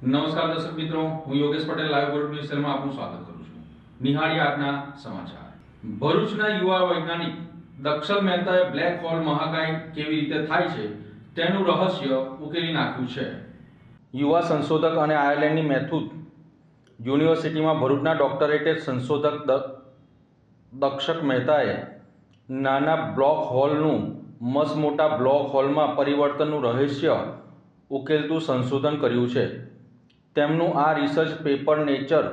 નમસ્કાર દર્શક મિત્રો, હું Yogesh Patel live world news ચેનલમાં આપનું સ્વાગત કરું છું. નિહાળીએ આજના સમાચાર. ભરૂચના યુવા વૈજ્ઞાનિક દક્ષલ મહેતાએ બ્લેક હોલ મહાકાય કેવી રીતે થાય છે તેનું રહસ્ય ઉકેલી નાખ્યું છે. યુવા સંશોધક અને આયર્લેન્ડની મેથુડ યુનિવર્સિટીમાં ભરૂચના ડોક્ટરેટેડ સંશોધક દક્ષક મહેતાએ નાના બ્લોક હોલનું મસમોટા બ્લોક હોલમાં પરિવર્તનનું રહસ્ય ઉકેલતું સંશોધન કર્યું છે. તેમનું આ રિસર્ચ પેપર નેચર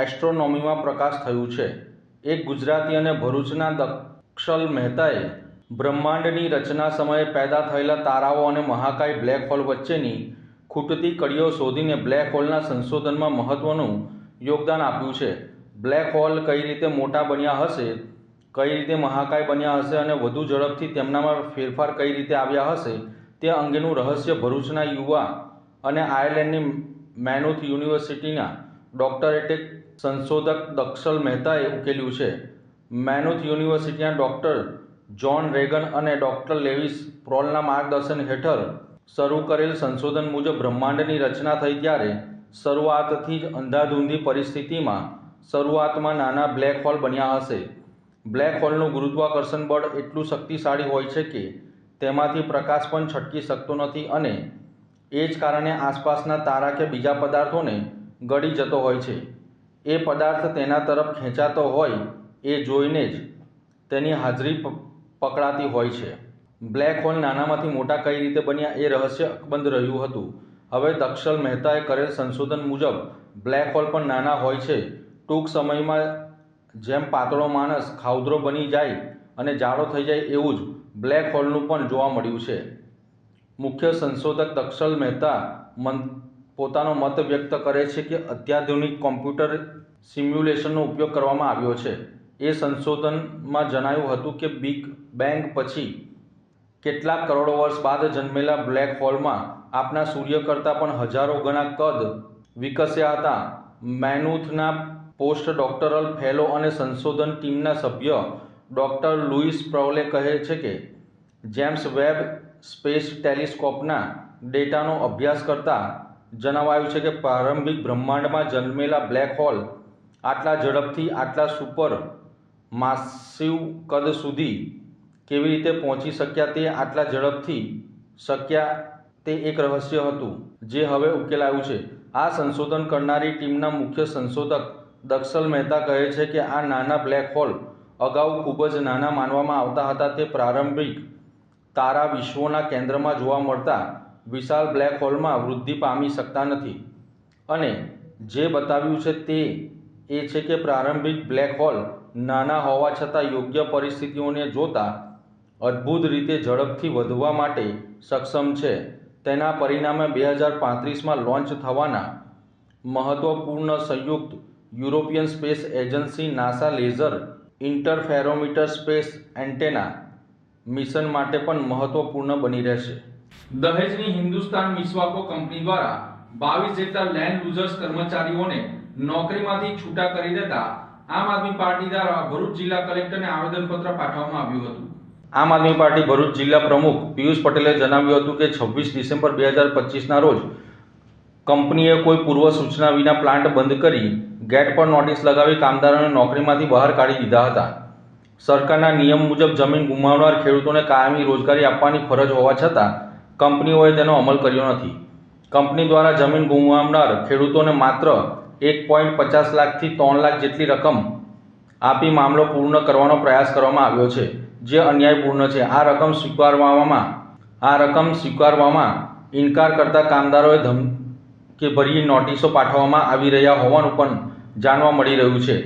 એસ્ટ્રોનોમીમાં પ્રકાશ થયું છે. એક ગુજરાતી અને ભરૂચના દક્ષલ મહેતાએ બ્રહ્માંડની રચના સમયે પેદા થયેલા તારાઓ અને મહાકાય બ્લેક હોલ વચ્ચેની ખૂટતી કડીઓ શોધીને બ્લેક હોલના સંશોધનમાં મહત્ત્વનું યોગદાન આપ્યું છે. બ્લેક હોલ કઈ રીતે મોટા બન્યા હશે, કઈ રીતે મહાકાય બન્યા હશે અને વધુ ઝડપથી તેમનામાં ફેરફાર કઈ રીતે આવ્યા હશે તે અંગેનું રહસ્ય ભરૂચના યુવા અને આયર્લેન્ડની મેનુથ યુનિવર્સિટીના ડોક્ટરેટેડ સંશોધક દક્ષલ મહેતાએ ઉકેલ્યું છે. મેનુથ યુનિવર્સિટીના ડૉક્ટર જ્હોન રેગન અને ડૉક્ટર લેવિસ પ્રોલના માર્ગદર્શન હેઠળ શરૂ કરેલ સંશોધન મુજબ બ્રહ્માંડની રચના થઈ ત્યારે શરૂઆતથી જ અંધાધૂંધી પરિસ્થિતિમાં શરૂઆતમાં નાના બ્લેક હોલ બન્યા હશે. બ્લેક હોલનું ગુરુત્વાકર્ષણ બળ એટલું શક્તિશાળી હોય છે કે તેમાંથી પ્રકાશ પણ છટકી શકતો નથી અને એ જ કારણે આસપાસના તારા કે બીજા પદાર્થોને ગળી જતો હોય છે. એ પદાર્થ તેના તરફ ખેંચાતો હોય એ જોઈને જ તેની હાજરી પકડાતી હોય છે. બ્લેક હોલ નાનામાંથી મોટા કઈ રીતે બન્યા એ રહસ્ય અકબંધ રહ્યું હતું. હવે દક્ષલ મહેતાએ કરેલ સંશોધન મુજબ બ્લેક હોલ પણ નાના હોય છે. ટૂંક સમયમાં જેમ પાતળો માણસ ખાઉધરો બની જાય અને જાડો થઈ જાય એવું જ બ્લેક હોલનું પણ જોવા મળ્યું છે. મુખ્ય સંશોધક દક્ષલ મહેતા પોતાનો મત વ્યક્ત કરે છે કે અત્યાધુનિક કોમ્પ્યુટર સિમ્યુલેશનનો ઉપયોગ કરવામાં આવ્યો છે. એ સંશોધનમાં જણાવ્યું હતું કે બિગ બેંગ પછી કેટલાક કરોડો વર્ષ બાદ જન્મેલા બ્લેક હોલમાં આપણા સૂર્ય કરતાં પણ હજારો ગણા કદ વિકસ્યા હતા. મેનુથના પોસ્ટ ડોક્ટરલ ફેલો અને સંશોધન ટીમના સભ્ય ડૉક્ટર લુઈસ પ્રોલે કહે છે કે જેમ્સ વેબ સ્પેસ ટેલિસ્કોપના ડેટાનો અભ્યાસ કરતાં જણાવાયું છે કે પ્રારંભિક બ્રહ્માંડમાં જન્મેલા બ્લેક હોલ આટલા ઝડપથી આટલા સુપર માસિવ કદ સુધી કેવી રીતે પહોંચી શક્યા તે આટલા ઝડપથી શક્યા તે એક રહસ્ય હતું જે હવે ઉકેલાયું છે. આ સંશોધન કરનારી ટીમના મુખ્ય સંશોધક દક્ષલ મહેતા કહે છે કે આ નાના બ્લેક હોલ અગાઉ ખૂબ જ નાના માનવામાં આવતા હતા. તે પ્રારંભિક તારા વિશ્વના કેન્દ્રમાં જોવા મળતા વિશાળ બ્લેક હોલમાં વૃદ્ધિ પામી શકતા નથી અને જે બતાવ્યું છે તે એ છે કે પ્રારંભિક બ્લેક હોલ નાના હોવા છતાં યોગ્ય પરિસ્થિતિઓને જોતા અદ્ભુત રીતે ઝડપથી વધવા માટે સક્ષમ છે. તેના પરિણામે 2035માં લોન્ચ થવાના મહત્વપૂર્ણ સંયુક્ત European space agency NASA laser interferometer space antenna mission માટે પણ મહત્વપૂર્ણ બની રહેશે. દહેજની હિન્દુસ્તાન મિસ્વાકો કંપની દ્વારા 22 જેટલા લેન્ડ યુઝર્સ કર્મચારીઓને નોકરીમાંથી છૂટા કરી દેતા આમ આદમી પાર્ટી દ્વારા ભરૂચ જિલ્લા કલેક્ટરને આવેદનપત્ર પાઠવવામાં આવ્યું હતું. આમ આદમી પાર્ટી ભરૂચ જિલ્લા પ્રમુખ પિયુષ પટેલે જણાવ્યું હતું કે 26 ડિસેમ્બર 2025ના રોજ કંપનીએ કોઈ પૂર્વ સૂચના વિના પ્લાન્ટ બંધ કરી ગેટ પર નોટિસ લગાવી કામદારોને નોકરીમાંથી બહાર કાઢી દીધા હતા. સરકારના નિયમ મુજબ જમીન ગુમાવનાર ખેડૂતોને કાયમી રોજગારી આપવાની ફરજ હોવા છતાં કંપનીઓએ તેનો અમલ કર્યો નથી. કંપની દ્વારા જમીન ગુમાવનાર ખેડૂતોને માત્ર 1.50 લાખથી 3 લાખ જેટલી રકમ આપી મામલો પૂર્ણ કરવાનો પ્રયાસ કરવામાં આવ્યો છે, જે અન્યાયપૂર્ણ છે. આ રકમ સ્વીકારવામાં ઇનકાર કરતા કામદારોએ ધમકીભરી નોટિસો પાઠવવામાં આવી રહ્યા હોવાનું પણ જાણવા મળી રહ્યું છે.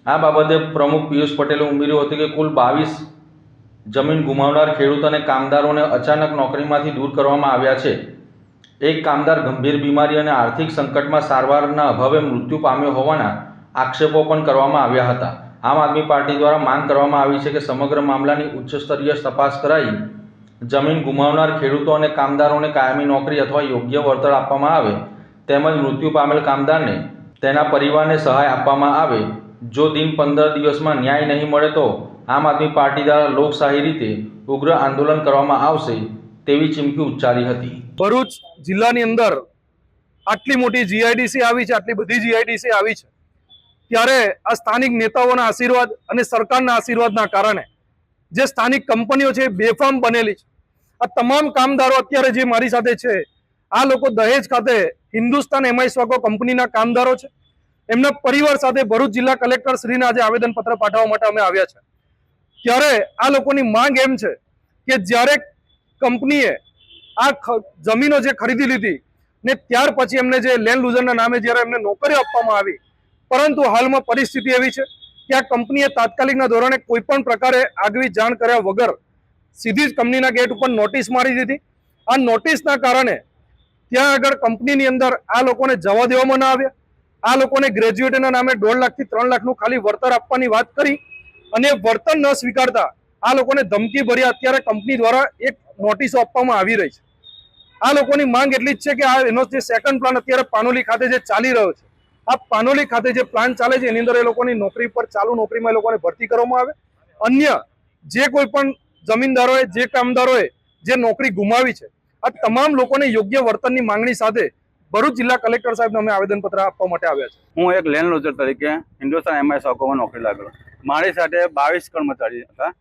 આ બાબતે પ્રમુખ પિયુષ પટેલે ઉમેર્યું હતું કે કુલ 22 જમીન ગુમાવનાર ખેડૂત અને કામદારોને અચાનક નોકરીમાંથી દૂર કરવામાં આવ્યા છે. એક કામદાર ગંભીર બીમારી અને આર્થિક સંકટમાં સારવારના અભાવે મૃત્યુ પામ્યો હોવાના આક્ષેપો પણ કરવામાં આવ્યા હતા. આમ આદમી પાર્ટી દ્વારા માંગ કરવામાં આવી છે કે સમગ્ર મામલાની ઉચ્ચસ્તરીય તપાસ કરાઈ જમીન ગુમાવનાર ખેડૂતો અને કામદારોને કાયમી નોકરી અથવા યોગ્ય વળતર આપવામાં આવે તેમજ મૃત્યુ પામેલ કામદારને તેના પરિવારને સહાય આપવામાં આવે. જો દિન 15 દિવસમાં ન્યાય નહીં મળે તો આમ આદમી પાર્ટી દ્વારા લોકશાહી રીતે ઉગ્ર આંદોલન કરવામાં આવશે તેવી ચીમકી ઉચ્ચારી હતી. ભરૂચ જિલ્લાની અંદર આટલી મોટી જીઆઈડીસી આવી છે, આટલી બધી જીઆઈડીસી આવી છે, ત્યારે આ સ્થાનિક નેતાઓના આશીર્વાદ અને સરકારના આશીર્વાદના કારણે જે સ્થાનિક કંપનીઓ છે એ બેફામ બનેલી છે. આ તમામ કામદારો અત્યારે જે મારી સાથે છે, આ લોકો દહેજ ખાતે હિન્દુસ્તાન એમઆઈ કંપનીના કામદારો છે. એમના પરિવાર સાથે ભરૂચ જિલ્લા કલેક્ટર શ્રીને આજે આવેદનપત્ર પાઠવવા માટે અમે આવ્યા છે. ત્યારે આ લોકોની માંગ એમ છે કે જ્યારે કંપનીએ આ જમીનો જે ખરીદી લીધી ને ત્યાર પછી એમને જે લેન્ડ લૂઝરના નામે જ્યારે એમને નોકરીઓ આપવામાં આવી, પરંતુ હાલમાં પરિસ્થિતિ એવી છે કે આ કંપનીએ તાત્કાલિકના ધોરણે કોઈ પણ પ્રકારે આગવી જાણ કર્યા વગર સીધી જ કંપનીના ગેટ ઉપર નોટિસ મારી દીધી. આ નોટિસના કારણે ત્યાં આગળ કંપનીની અંદર આ લોકોને જવા દેવામાં ન આવ્યા. આ લોકોને ગ્રેજ્યુએટના નામે 1.5 લાખથી 3 લાખનું ખાલી વળતર આપવાની વાત કરી અને વળતર ન સ્વીકારતા આ લોકોને ધમકી ભર્યા અત્યારે કંપની દ્વારા એક નોટિસો આપવામાં આવી રહી છે. આ લોકોની માંગ એટલી જ છે કે આ એનો જે સેકન્ડ પ્લાન અત્યારે પાનોલી ખાતે જે ચાલી રહ્યો છે, આ પાનોલી ખાતે જે પ્લાન ચાલે છે એની અંદર એ લોકોની નોકરી પર ચાલુ નોકરીમાં એ લોકોને ભરતી કરવામાં આવે. અન્ય જે કોઈ પણ જમીનદારોએ, જે કામદારોએ જે નોકરી ગુમાવી છે, આ તમામ લોકોને યોગ્ય વળતરની માંગણી સાથે ભરૂચ જિલ્લા કલેક્ટર સાહેબને અમે આવેદનપત્ર આપવા માટે આવ્યા છે. હું એક લેન્ડ લોઝર તરીકે હિન્દુસ્તાન એમઆઈ સોકોમાં નોકરી લાગેલો. મારી સાથે 22 કર્મચારી હતા.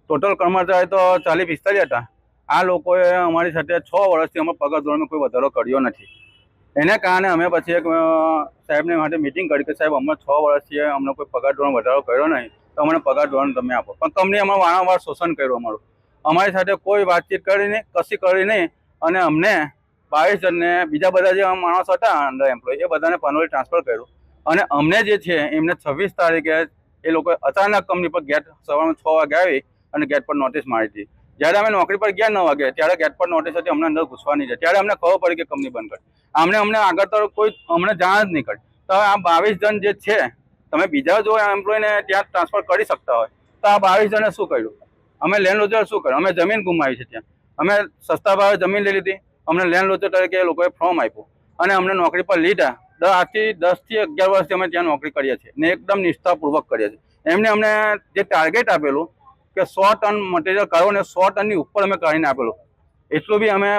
ટોટલ કર્મચારી તો 40-45 હતા. આ લોકોએ અમારી સાથે 6 વર્ષથી અમારા પગાર ધોરણમાં કોઈ વધારો કર્યો નથી. એને કારણે અમે પછી એક સાહેબને માટે મિટિંગ કરી કે સાહેબ અમે 6 વર્ષથી અમને કોઈ પગાર ધોરણ વધારો કર્યો નહીં, તો અમને પગાર ધોરણ તમે આપો. પણ કંપનીએ અમારું વારંવાર શોષણ કર્યું. અમારી સાથે કોઈ વાતચીત કરી નહીં, કશી કરી નહીં, અને અમને 22 જણને બીજા બધા જે માણસો હતા અંડર એમ્પ્લોય એ બધાને પાનોલી ટ્રાન્સફર કર્યું. અને અમને જે છે એમને 26 તારીખે એ લોકોએ અચાનક કંપની પર ગેટ સવારમાં 6 વાગે આવી અને ગેટ પર નોટિસ મારી હતી. જ્યારે અમે નોકરી પર ગયા 9 વાગે ત્યારે ગેટ પર નોટિસ હતી, અમને અંદર ઘૂસવાની છે. ત્યારે અમને ખબર પડી કે કંપની બંધ કરી. અમને આગળ તો કોઈ અમને જાણ જ નહીં કરી. તો આ 22 જણ જે છે, તમે બીજા જો એમ્પ્લોયને ત્યાં ટ્રાન્સફર કરી શકતા હોય તો આ 22 જણે શું કર્યું? અમે લેન્ડ લોઝર શું કર્યું? અમે જમીન ગુમાવી છે. ત્યાં અમે સસ્તા ભાવે જમીન લઈ લીધી. અમને લેન્ડ લોઝર તરીકે એ લોકોએ ફોર્મ આપ્યું અને અમને નોકરી પર લીધા. 10 થી 11 વર્ષથી અમે ત્યાં નોકરી કરીએ છીએ ને એકદમ નિષ્ઠાપૂર્વક કરીએ છીએ. એમને અમને જે ટાર્ગેટ આપેલું કે 100 ટન મટીરિયલ કાઢો ને 100 ટનની ઉપર અમે કાઢીને આપેલું, એટલું બી અમે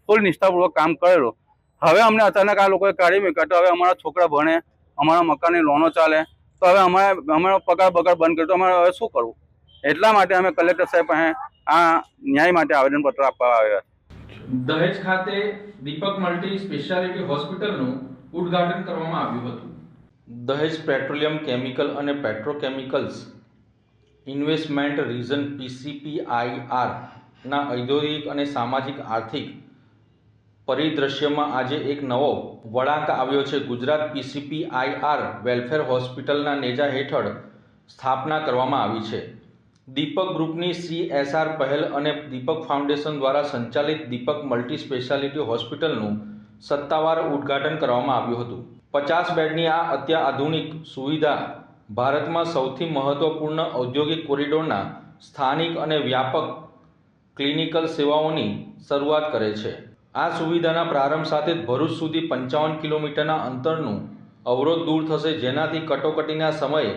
ફૂલ નિષ્ઠાપૂર્વક કામ કરેલું. હવે અમને અચાનક આ લોકોએ કાઢી મૂક્યા. તો હવે અમારા છોકરા ભણે, અમારા મકાનની લોનો ચાલે, તો હવે અમારો પગાર બંધ કર્યો, તો અમારે હવે શું કરવું? એટલા માટે અમે કલેક્ટર સાહેબ પાસે આ ન્યાય માટે આવેદનપત્ર આપવા આવ્યા. દહેજ ખાતે દીપક મલ્ટી સ્પેશિયાલિટી હોસ્પિટલનું ઉદ્ઘાટન કરવામાં આવ્યું હતું. દહેજ પેટ્રોલિયમ કેમિકલ અને પેટ્રોકેમિકલ્સ ઇન્વેસ્ટમેન્ટ રિજન PCPIR ના ઔદ્યોગિક અને સામાજિક આર્થિક પરિદ્રશ્યમાં આજે એક નવો વળાંક આવ્યો છે. ગુજરાત PCPIR વેલફેર હોસ્પિટલના નેજા હેઠળ સ્થાપના કરવામાં આવી છે. દીપક ગ્રુપની CSR પહેલ અને દીપક ફાઉન્ડેશન દ્વારા સંચાલિત દીપક મલ્ટી સ્પેશિયાલિટી હોસ્પિટલનું સત્તાવાર ઉદ્ઘાટન કરવામાં આવ્યું હતું. 50 બેડની આ અત્યાધુનિક સુવિધા ભારતમાં સૌથી મહત્વપૂર્ણ ઔદ્યોગિક કોરિડોરના સ્થાનિક અને વ્યાપક ક્લિનિકલ સેવાઓની શરૂઆત કરે છે. આ સુવિધાના પ્રારંભ સાથે જ ભરૂચ સુધી 55 કિલોમીટરના અંતરનું અવરોધ દૂર થશે, જેનાથી કટોકટીના સમયે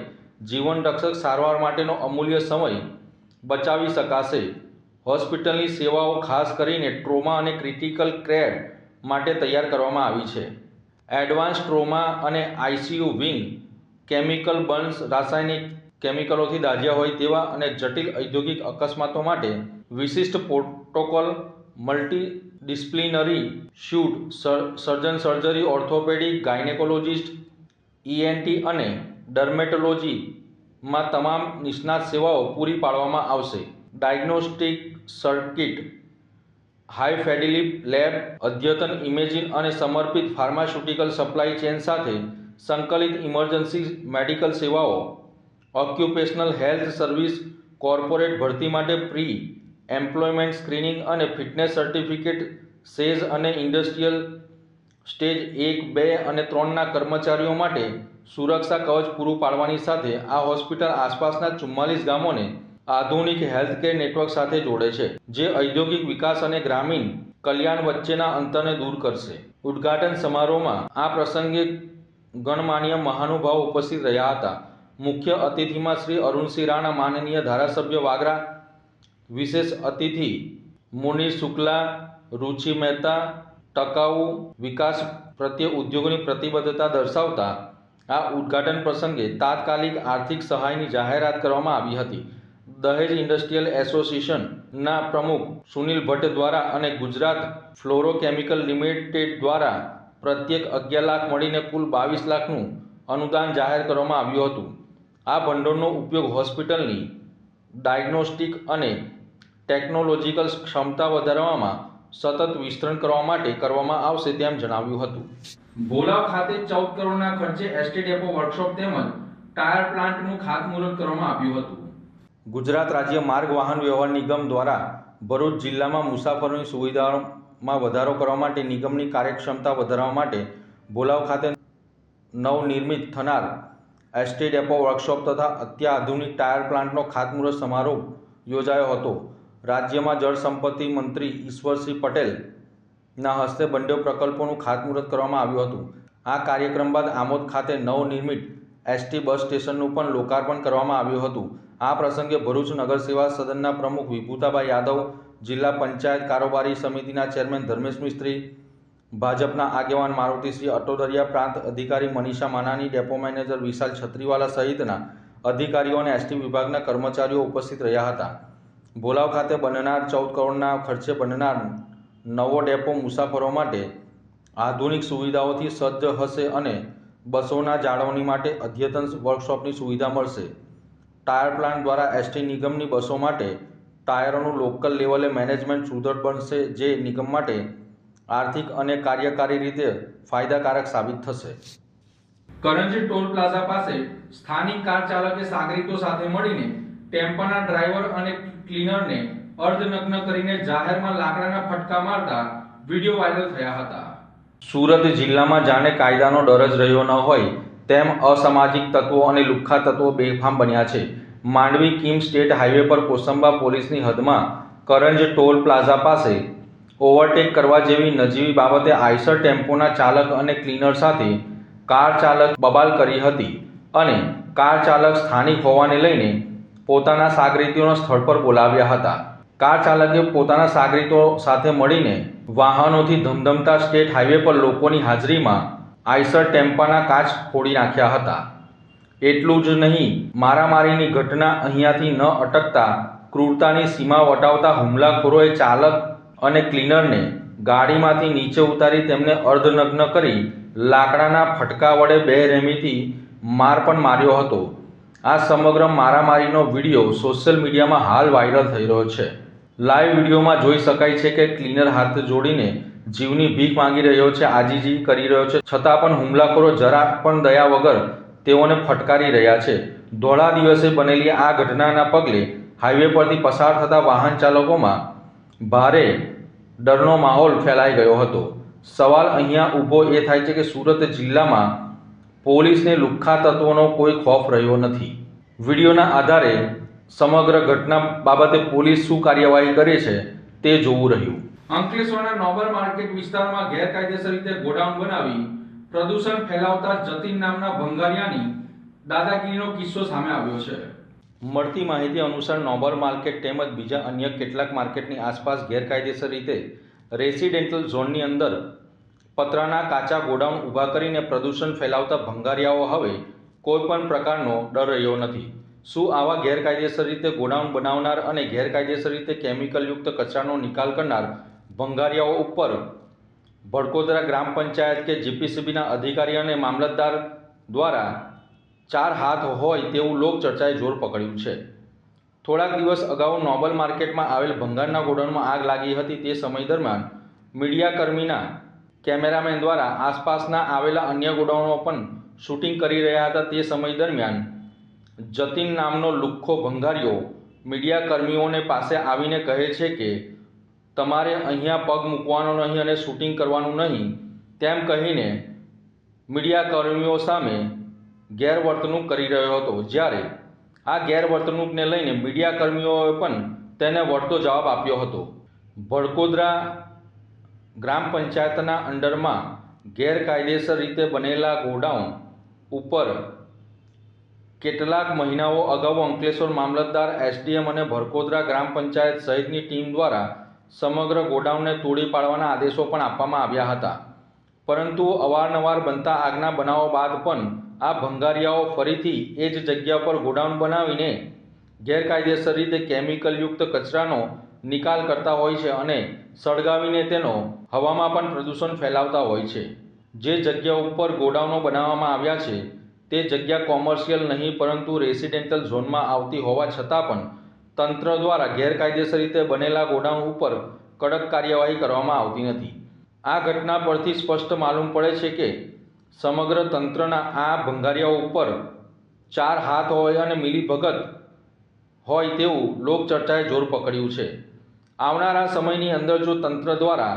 જીવનરક્ષક સારવાર માટેનો અમૂલ્ય સમય બચાવી શકાશે. હોસ્પિટલની સેવાઓ ખાસ કરીને ટ્રોમા અને ક્રિટિકલ કેર માટે તૈયાર કરવામાં આવી છે. એડવાન્સ ટ્રોમા અને ICU વિંગ, કેમિકલ બર્ન્સ, રાસાયણિક કેમિકલોથી દાઝ્યા હોય તેવા અને જટિલ ઔદ્યોગિક અકસ્માતો માટે વિશિષ્ટ પ્રોટોકોલ, મલ્ટીડિસ્પ્લિનરી સ્યુટ, સર્જન સર્જરી, ઓર્થોપેડિક, ગાયનેકોલોજિસ્ટ, ENT અને ડર્મેટોલોજીમાં તમામ નિષ્ણાત સેવાઓ પૂરી પાડવામાં આવશે. Diagnostic circuit, high fidelity lab, અદ્યતન ઇમેજિંગ અને સમર્પિત ફાર્માસ્યુટિકલ સપ્લાય ચેઇન સાથે સંકલિત ઇમરજન્સી મેડિકલ સેવાઓ, ઓક્યુપેશનલ હેલ્થ સર્વિસ, કોર્પોરેટ ભરતી માટે પ્રી એમ્પ્લોયમેન્ટ સ્ક્રીનિંગ અને ફિટનેસ સર્ટિફિકેટ, સેઝ અને ઇન્ડસ્ટ્રીયલ સ્ટેજ 1, 2 અને 3ના કર્મચારીઓ માટે સુરક્ષા કવચ પૂરું પાડવાની સાથે આ હોસ્પિટલ આસપાસના 44 ગામોને આધુનિક હેલ્થકેર નેટવર્ક સાથે જોડે છે, જે ઔદ્યોગિક વિકાસ અને ગ્રામીણ કલ્યાણ વચ્ચેના અંતરને દૂર કરશે. ઉદ્ઘાટન સમારોહમાં આ પ્રસંગે ગણમાન્ય મહાનુભાવો ઉપસ્થિત રહ્યા હતા. મુખ્ય અતિથિમાં શ્રી અરુણસિંહ રાણા, માનનીય ધારાસભ્ય વાગરા, વિશેષ અતિથિ મુનીર શુક્લા, રુચિ મહેતા, ટકાઉ વિકાસ પ્રત્યે ઉદ્યોગોની પ્રતિબદ્ધતા દર્શાવતા આ ઉદ્ઘાટન પ્રસંગે તાત્કાલિક આર્થિક સહાયની જાહેરાત કરવામાં આવી હતી. દહેજ ઇન્ડસ્ટ્રીયલ એસોસિએશનના પ્રમુખ સુનિલ ભટ્ટ દ્વારા અને ગુજરાત ફ્લોરોકેમિકલ લિમિટેડ દ્વારા પ્રત્યેક 11 લાખ મળીને કુલ 22 લાખનું અનુદાન જાહેર કરવામાં આવ્યું હતું. આ ભંડોળનો ઉપયોગ હોસ્પિટલની ડાયગ્નોસ્ટિક અને ટેકનોલોજીકલ ક્ષમતા વધારવામાં સતત વિસ્તરણ કરવા માટે કરવામાં આવશે તેમ જણાવ્યું હતું. ભોલાવ ખાતે 14 કરોડના ખર્ચે એસટી ડેપો વર્કશોપ તેમજ ટાયર પ્લાન્ટનું ખાતમુહૂર્ત કરવામાં આવ્યું હતું. ગુજરાત રાજ્ય માર્ગ વાહન વ્યવહાર નિગમ દ્વારા ભરૂચ જિલ્લામાં મુસાફરોની સુવિધાઓમાં વધારો કરવા માટે નિગમની કાર્યક્ષમતા વધારવા માટે ભોલાવ ખાતે નવનિર્મિત થનાર એસટી ડેપો વર્કશોપ તથા અત્યાધુનિક ટાયર પ્લાન્ટનો ખાતમુહૂર્ત સમારોહ યોજાયો હતો. રાજ્યમાં જળ સંપત્તિ મંત્રી ઈશ્વરસિંહ પટેલના હસ્તે બંને પ્રકલ્પોનું ખાતમુહૂર્ત કરવામાં આવ્યું હતું. આ કાર્યક્રમ બાદ આમોદ ખાતે નવનિર્મિત એસટી બસ સ્ટેશનનું પણ લોકાર્પણ કરવામાં આવ્યું હતું. આ પ્રસંગે ભરૂચ નગર સેવા સદનના પ્રમુખ વિભૂતાભાઈ યાદવ, જિલ્લા પંચાયત કારોબારી સમિતિના ચેરમેન ધર્મેશ મિસ્ત્રી, ભાજપના આગેવાન મારુતિસિંહ અટોદરિયા, પ્રાંત અધિકારી મનીષા માનાની, ડેપો મેનેજર વિશાલ છત્રીવાલા સહિતના અધિકારીઓ અને એસટી વિભાગના કર્મચારીઓ ઉપસ્થિત રહ્યા હતા. ભોલાવ ખાતે બનનાર 14 કરોડના ખર્ચે બનનાર નવો ડેપો મુસાફરો માટે આધુનિક સુવિધાઓથી સજ્જ હશે અને બસોના જાળવણી માટે અદ્યતન વર્કશોપની સુવિધા મળશે. ટાયર પ્લાન્ટ દ્વારા એસટી નિગમની બસો માટે ટાયરોનું લોકલ લેવલે મેનેજમેન્ટ સુદૃઢ બનશે, જે નિગમ માટે આર્થિક અને કાર્યકારી રીતે ફાયદાકારક સાબિત થશે. કરંજી ટોલ પ્લાઝા પાસે સ્થાનિક કાર ચાલકે સાગરીતો સાથે મળીને ટેમ્પાના ડ્રાઈવર અને ક્લીનરને અર્ધનગ્ન કરીને જાહેરમાં લાકડાના ફટકા મારતા વિડીયો વાયરલ થયા હતા. સુરત જિલ્લામાં જાણે કાયદાનો ડર જ રહ્યો ન હોય તેમ અસામાજિક તત્વો અને લુખ્ખા તત્વો બેફામ બન્યા છે. માંડવી કિમ સ્ટેટ હાઈવે પર કોસંબા પોલીસની હદમાં કરંજ ટોલ પ્લાઝા પાસે ઓવરટેક કરવા જેવી નજીવી બાબતે આઈસર ટેમ્પોના ચાલક અને ક્લીનર સાથે કાર ચાલક બબાલ કરી હતી અને કાર ચાલક સ્થાનિક હોવાને લઈને પોતાના સાગરીતોને સ્થળ પર બોલાવ્યા હતા. કાર ચાલકે પોતાના સાગરીતો સાથે મળીને વાહનોથી ધમધમતા સ્ટેટ હાઈવે પર લોકોની હાજરીમાં આઈસર ટેમ્પાના કાચ ફોડી નાખ્યા હતા. એટલું જ નહીં, મારામારીની ઘટના અહીંયાથી ન અટકતા ક્રૂરતાની સીમા વટાવતા હુમલાખોરોએ ચાલક અને ક્લીનરને ગાડીમાંથી નીચે ઉતારી તેમને અર્ધનગ્ન કરી લાકડાના ફટકા વડે બેરહેમીથી માર પણ માર્યો હતો. આ સમગ્ર મારામારીનો વિડીયો સોશિયલ મીડિયામાં હાલ વાયરલ થઈ રહ્યો છે. લાઈવ વિડીયોમાં જોઈ શકાય છે કે ક્લીનર હાથ જોડીને જીવની ભીખ માંગી રહ્યો છે, આજીજી કરી રહ્યો છે, છતાં પણ હુમલાખોરો જરા પણ દયા વગર તેઓને ફટકારી રહ્યા છે. ધોળા દિવસે બનેલી આ ઘટનાના પગલે હાઈવે પરથી પસાર થતા વાહન ચાલકોમાં ભારે ડરનો માહોલ ફેલાઈ ગયો હતો. સવાલ અહીંયા ઊભો એ થાય છે કે સુરત જિલ્લામાં પોલીસને લુખ્ખા તત્વોનો કોઈ ખોફ રહ્યો નથી. વિડીયોના આધારે સમગ્ર ઘટના બાબતે પોલીસ શું કાર્યવાહી કરે છે તે જોવું રહ્યું. અંકલેશ્વરના નોબલ માર્કેટ વિસ્તારમાં ગેરકાયદેસર રીતે ગોડાઉન બનાવી પ્રદૂષણ ફેલાવતા જતીન નામના ભંગારિયાની દાદાગીરીનો કિસ્સો સામે આવ્યો છે. મળતી માહિતી અનુસાર નોબલ માર્કેટ તેમજ બીજા અન્ય કેટલાક માર્કેટની આસપાસ ગેરકાયદેસર રીતે રેસિડેન્ટલ ઝોનની અંદર પતરાના કાચા ગોડાઉન ઊભા કરીને પ્રદૂષણ ફેલાવતા ભંગારિયાઓ હવે કોઈ પણ પ્રકારનો ડર રહ્યો નથી. શું આવા ગેરકાયદેસર રીતે ગોડાઉન બનાવનાર અને ગેરકાયદેસર રીતે કેમિકલયુક્ત કચરાનો નિકાલ કરનાર ભંગારિયાઓ ઉપર ભડકોદરા ગ્રામ પંચાયત કે જીપીસીબીના અધિકારી અને મામલતદાર દ્વારા 4 હાથ હોય તેવું લોકચર્ચાએ જોર પકડ્યું છે. થોડાક દિવસ અગાઉ નોબલ માર્કેટમાં આવેલ ભંગારના ગોડાઉનમાં આગ લાગી હતી. તે સમય દરમિયાન મીડિયાકર્મીના કેમેરામેન દ્વારા આસપાસના આવેલા અન્ય ગોડાઉનો પણ શૂટિંગ કરી રહ્યા હતા. તે સમય દરમિયાન જતીન નામનો લુખ્ખો ભંગારીઓ મીડિયાકર્મીઓને પાસે આવીને કહે છે કે તમારે અહીંયા પગ મૂકવાનો નહીં અને શૂટિંગ કરવાનું નહીં તેમ કહીને મીડિયાકર્મીઓ સામે ગેરવર્તણૂક કરી રહ્યો હતો. જ્યારે આ ગેરવર્તણૂકને લઈને મીડિયાકર્મીઓએ પણ તેને વળતો જવાબ આપ્યો હતો. ભડકોદરા ગ્રામ પંચાયતના અંડરમાં ગેરકાયદેસર રીતે બનેલા ગોડાઉન ઉપર કેટલાક મહિનાઓ અગાઉ અંકલેશ્વર મામલતદાર, એસડીએમ અને ભડકોદરા ગ્રામ પંચાયત સહિતની ટીમ દ્વારા સમગ્ર ગોડાઉનને તોડી પાડવાના આદેશો પણ આપવામાં આવ્યા હતા. પરંતુ અવારનવાર બનતા આગના બનાવો બાદ પણ આ ભંગારિયાઓ ફરીથી એ જ જગ્યા પર ગોડાઉન બનાવીને ગેરકાયદેસર રીતે કેમિકલયુક્ત કચરાનો નિકાલ કરતા હોય છે અને સળગાવીને તેનો હવામાં પણ પ્રદૂષણ ફેલાવતા હોય છે. જે જગ્યા ઉપર ગોડાઉનો બનાવવામાં આવ્યા છે તે જગ્યા કોમર્શિયલ નહીં પરંતુ રેસિડેન્ટલ ઝોનમાં આવતી હોવા છતાં પણ તંત્ર દ્વારા ગેરકાયદેસર રીતે બનેલા ગોડાઉન ઉપર કડક કાર્યવાહી કરવામાં આવતી નથી. આ ઘટના પરથી સ્પષ્ટ માલુમ પડે છે કે સમગ્ર તંત્રના આ ભંગારિયાઓ ઉપર 4 હાથ હોય અને મિલીભગત હોય તેવું લોકચર્ચાએ જોર પકડ્યું છે. આવનારા સમયની અંદર જો તંત્ર દ્વારા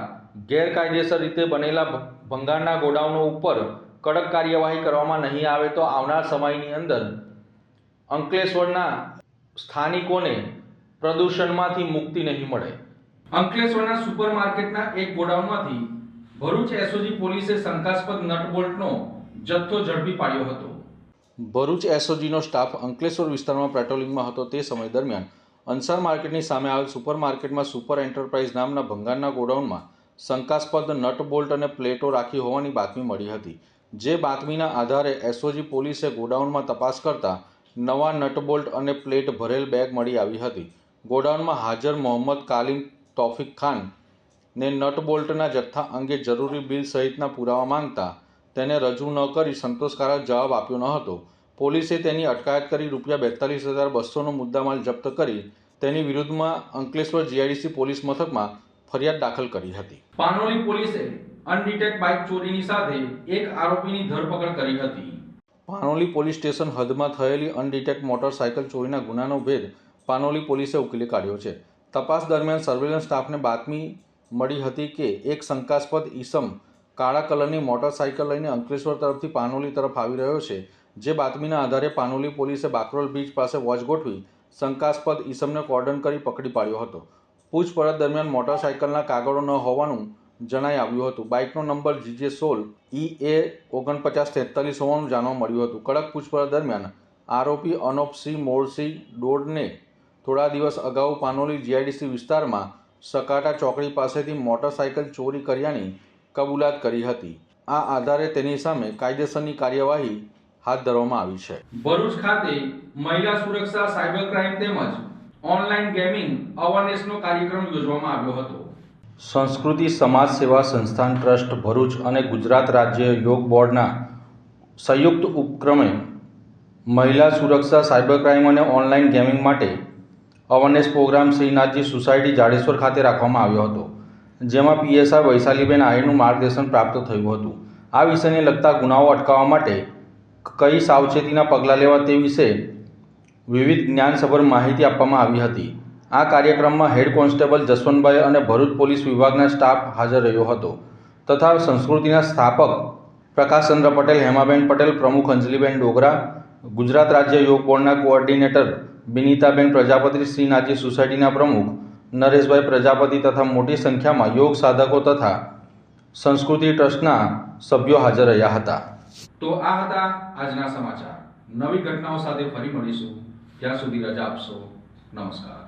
ગેરકાયદેસર રીતે બનેલા ભંગારના ગોડાઉનો ઉપર કડક કાર્યવાહી કરવામાં નહીં આવે તો આવનાર સમયની અંદર અંકલેશ્વરના સ્થાનિકોને પ્રદૂષણમાંથી મુક્તિ નહીં મળે. અંકલેશ્વરના સુપરમાર્કેટના એક ગોડાઉનમાંથી ભરૂચ એસઓજી પોલીસે શંકાસ્પદ નટબોલ્ટનો જથ્થો ઝડપી પાડ્યો હતો. ભરૂચ એસઓજીનો સ્ટાફ અંકલેશ્વર વિસ્તારમાં પેટ્રોલિંગમાં હતો તે સમય દરમિયાન અંસાર માર્કેટની સામે આવેલ સુપરમાર્કેટમાં સુપર એન્ટરપ્રાઇઝ નામના ભંગારના ગોડાઉનમાં શંકાસ્પદ નટ બોલ્ટ અને પ્લેટો રાખી હોવાની બાતમી મળી હતી. જે બાતમીના આધારે એસઓજી પોલીસે ગોડાઉનમાં તપાસ કરતા નવા નટ બોલ્ટ અને પ્લેટ ભરેલ બેગ મળી આવી હતી. ગોડાઉનમાં હાજર મોહમ્મદ કાલિમ તોફિક ખાન ને નટ બોલ્ટના જથ્થા અંગે જરૂરી બિલ સહિતના પુરાવા માંગતા તેને રજૂ ન કરી સંતોષકારક જવાબ આપ્યો ન હતો. પોલીસે તેની અટકાયત કરી ₹42,200નો મુદ્દામાલ જપ્ત કરી તેની વિરુદ્ધમાં અંકલેશ્વર જીઆઈડીસી પોલીસ મથકમાં ફરિયાદ દાખલ કરી હતી. પાનોલી પોલીસે અનડિટેક્ટ બાઇક ચોરીની સાથે એક આરોપીની ધરપકડ કરી હતી. પાનોલી પોલીસ સ્ટેશન હદમાં થયેલી અનડિટેક્ટ મોટરસાયકલ ચોરીના ગુનાનો ભેદ પાનોલી પોલીસે ઉકેલી કાઢ્યો છે. તપાસ દરમિયાન સર્વેલન્સ સ્ટાફને બાતમી મળી હતી કે એક શંકાસ્પદ ઈસમ કાળા કલરની મોટરસાયકલ લઈને અંકલેશ્વર તરફથી પાનોલી તરફ આવી રહ્યો છે. જે બાતમીના આધારે પાનોલી પોલીસે બાકરોલ બીચ પાસે વોચ ગોઠવી શંકાસ્પદ ઈસમને કોર્ડન કરી પકડી પાડ્યો હતો. પૂછપરછ દરમિયાન મોટરસાયકલના કાગળો ન હોવાનું જણાઈ આવ્યું હતું. બાઇકનો નંબર GJ16EA4943 હોવાનું જાણવા મળ્યું હતું. કડક પૂછપરછ દરમિયાન આરોપી અનોપસિંહ મોરસિંહ ડોડને થોડા દિવસ અગાઉ પાનોલી જીઆઈડીસી વિસ્તારમાં સકાટા ચોકડી પાસેથી મોટરસાયકલ ચોરી કર્યાની કબૂલાત કરી હતી. આ આધારે તેની સામે કાયદેસરની કાર્યવાહી હાથ ધરવામાં આવી છે. ભરૂચ ખાતે મહિલા સુરક્ષા, સાયબર ક્રાઇમ તેમજ ઓનલાઈન ગેમિંગ અવેરનેસનો કાર્યક્રમ યોજવામાં આવ્યો હતો. સંસ્કૃતિ સમાજ સેવા સંસ્થાન ટ્રસ્ટ ભરૂચ અને ગુજરાત રાજ્ય યોગ બોર્ડના સંયુક્ત ઉપક્રમે મહિલા સુરક્ષા, સાયબર ક્રાઇમ અને ઓનલાઈન ગેમિંગ માટે awareness programme Shrinathji society Jadeshwar ખાતે રાખવામાં આવ્યો હતો. જેમાં પીએસઆઈ વૈશાલીબેન આહિરનું માર્ગદર્શન પ્રાપ્ત થયું હતું. આ વિષયને લગતા ગુનાઓ અટકાવવા માટે કઈ સાવચેતીના પગલાં લેવા તે વિશે વિવિધ જ્ઞાનસભર માહિતી આપવામાં આવી હતી. આ કાર્યક્રમમાં હેડ કોન્સ્ટેબલ જસવંતભાઈ અને ભરૂચ પોલીસ વિભાગના સ્ટાફ હાજર રહ્યો હતો તથા સંસ્કૃતિના સ્થાપક પ્રકાશચંદ્ર પટેલ, હેમાબેન પટેલ, પ્રમુખ અંજલિબેન ડોગરા, ગુજરાત રાજ્ય યોગ બોર્ડના કોઓર્ડિનેટર બિનિતાબેન પ્રજાપતિ, શ્રીનાથજી સોસાયટીના પ્રમુખ નરેશભાઈ પ્રજાપતિ તથા મોટી સંખ્યામાં યોગ સાધકો તથા સંસ્કૃતિ ટ્રસ્ટના સભ્યો હાજર રહ્યા હતા. તો આ હતા આજના સમાચાર. નવી ઘટનાઓ સાથે ફરી મળીશું. ત્યાં સુધી રજા આપશો. નમસ્કાર.